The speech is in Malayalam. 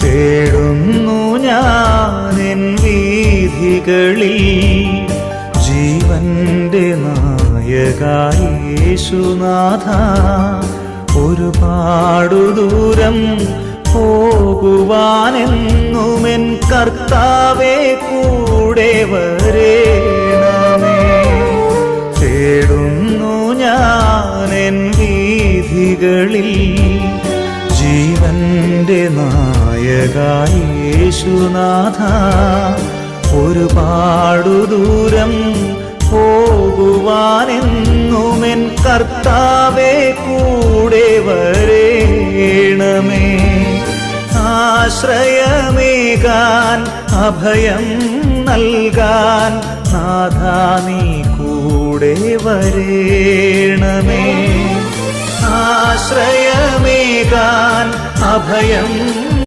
തേടുന്നു ഞാനെൻ വീഥികളിൽ ജീവന്റെ നായക യേശുനാഥ. ഒരുപാടു ദൂരം പോകുവാനെന്നുമെൻ കർത്താവേ കൂടെ വരേണമേ. തേടുന്നു ഞാനെൻ വീഥികളിൽ ജീവന്റെ നായക യേശുനാഥ. ഒരുപാടു ദൂരം പോകുവാനെന്നുമെൻ കർത്താവേ കൂടെ വരേണമേ. ആശ്രയമേകാൻ അഭയം നൽകാൻ നാഥാ നീ കൂടെ വരേണമേ. ആശ്രയമേകാൻ അഭയം